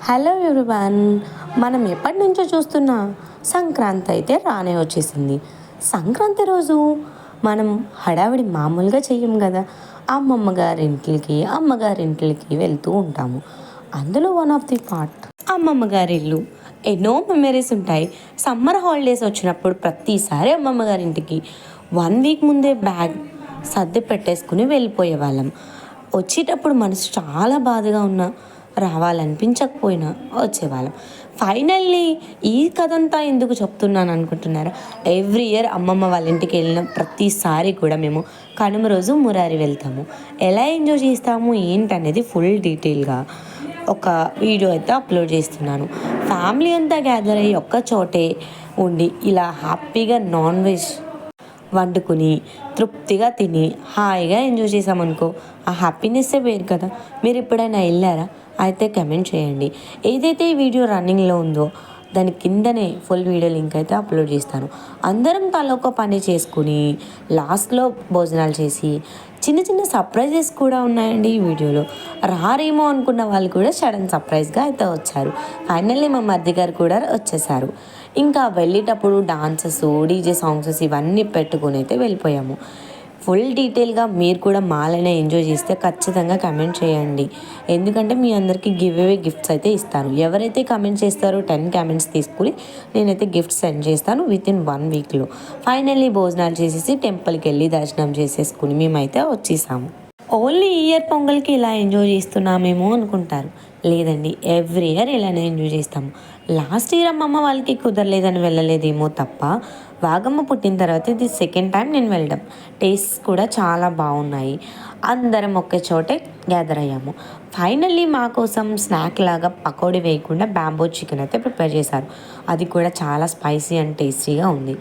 Hello everyone, మనం ఎప్పటి నుంచో చూస్తున్న సంక్రాంతి అయితే రానే వచ్చేసింది. సంక్రాంతి రోజు మనం హడావిడి మామూలుగా చెయ్యం కదా. అమ్మగారింటికి వెళ్తూ ఉంటాము. అందులో వన్ ఆఫ్ ది పార్ట్ అమ్మమ్మ గారి ఇల్లు. ఎన్నో మెమరీస్ ఉంటాయి. సమ్మర్ హాలిడేస్ వచ్చినప్పుడు ప్రతిసారి అమ్మమ్మ గారింటికి 1 వీక్ ముందే బ్యాగ్ సర్ది పెట్టేసుకుని వెళ్ళిపోయే వాళ్ళం. వచ్చేటప్పుడు మనసు చాలా బాధగా ఉన్నా, రావాలనిపించకపోయినా వచ్చేవాళ్ళం. ఫైనల్లీ ఈ కథంతా ఎందుకు చెప్తున్నాను అనుకుంటున్నారా? ఎవ్రీ ఇయర్ అమ్మమ్మ వాళ్ళ ఇంటికి వెళ్ళిన ప్రతిసారి కూడా మేము కనుమ రోజు మురారి వెళ్తాము. ఎలా ఎంజాయ్ చేస్తాము ఏంటనేది ఫుల్ డీటెయిల్గా ఒక వీడియో అయితే అప్లోడ్ చేస్తున్నాను. ఫ్యామిలీ అంతా గ్యాదర్ అయ్యి ఒక్క చోటే ఉండి ఇలా హ్యాపీగా నాన్ వెజ్ వండుకుని తృప్తిగా తిని హాయిగా ఎంజాయ్ చేసామనుకో, ఆ హ్యాపీనెస్సే వేరు కదా. మీరు ఎప్పుడైనా వెళ్ళారా? అయితే కమెంట్ చేయండి. ఏదైతే ఈ వీడియో రన్నింగ్లో ఉందో దాని కిందనే ఫుల్ వీడియో లింక్ అయితే అప్లోడ్ చేస్తాను. అందరం తలొక పని చేసుకుని లాస్ట్లో భోజనాలు చేసి చిన్న చిన్న సర్ప్రైజెస్ కూడా ఉన్నాయండి ఈ వీడియోలో. రారేమో అనుకున్న వాళ్ళు కూడా సడన్ సర్ప్రైజ్గా అయితే వచ్చారు. ఫైనల్లీ మా మరిది గారు కూడా వచ్చేసారు. ఇంకా వెళ్ళేటప్పుడు డాన్సెస్, డీజే సాంగ్స్ ఇవన్నీ పెట్టుకుని అయితే వెళ్ళిపోయాము. ఫుల్ డీటెయిల్గా మీరు కూడా మాలైనా ఎంజాయ్ చేస్తే ఖచ్చితంగా కమెంట్ చేయండి. ఎందుకంటే మీ అందరికీ గివ్ అవే గిఫ్ట్స్ అయితే ఇస్తాను. ఎవరైతే కమెంట్ చేస్తారో 10 కామెంట్స్ తీసుకుని నేనైతే గిఫ్ట్స్ సెండ్ చేస్తాను వితిన్ 1 వీక్లో. ఫైనల్లీ భోజనాలు చేసేసి టెంపుల్కి వెళ్ళి దర్శనం చేసేసుకుని మేమైతే వచ్చేసాము. ఓన్లీ ఇయర్ పొంగల్కి ఇలా ఎంజాయ్ చేస్తున్నామేమో అనుకుంటారు. లేదండి, ఎవ్రీ ఇయర్ ఇలానే ఎంజాయ్ చేస్తాము. లాస్ట్ ఇయర్ అమ్మమ్మ వాళ్ళకి కుదరలేదని వెళ్ళలేదేమో తప్ప, వాగమ్మ పుట్టిన తర్వాత ఇది సెకండ్ టైం నేను వెళ్ళడం. టేస్ట్ కూడా చాలా బాగున్నాయి. అందరం ఒకే చోటే గ్యాదర్ అయ్యాము. ఫైనల్లీ మా కోసం స్నాక్ లాగా పకోడీ వేయకుండా బ్యాంబో చికెన్ అయితే ప్రిపేర్ చేశారు. అది కూడా చాలా స్పైసీ అండ్ టేస్టీగా ఉంది.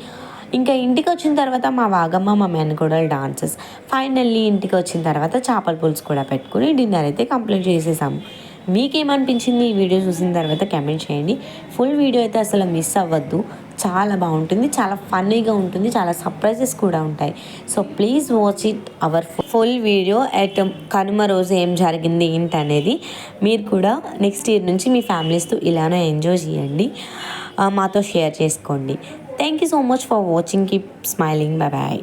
ఇంకా ఇంటికి వచ్చిన తర్వాత మా వాగమ్మ, మా మేనకోడలు డాన్సెస్. ఫైనల్లీ ఇంటికి వచ్చిన తర్వాత చేపల పులుసు కూడా పెట్టుకుని డిన్నర్ అయితే కంప్లీట్ చేసేసాము. మీకేమనిపించింది ఈ వీడియో చూసిన తర్వాత కమెంట్ చేయండి. ఫుల్ వీడియో అయితే అసలు మిస్ అవ్వద్దు. చాలా బాగుంటుంది, చాలా ఫన్నీగా ఉంటుంది, చాలా సర్ప్రైజెస్ కూడా ఉంటాయి. So please watch it our full video at Kanuma రోజు ఏం జరిగింది ఏంటనేది. మీరు కూడా నెక్స్ట్ ఇయర్ నుంచి మీ ఫ్యామిలీస్తో ఇలానే ఎంజాయ్ చేయండి, మాతో షేర్ చేసుకోండి. Thank you so much for watching. Keep smiling. Bye bye.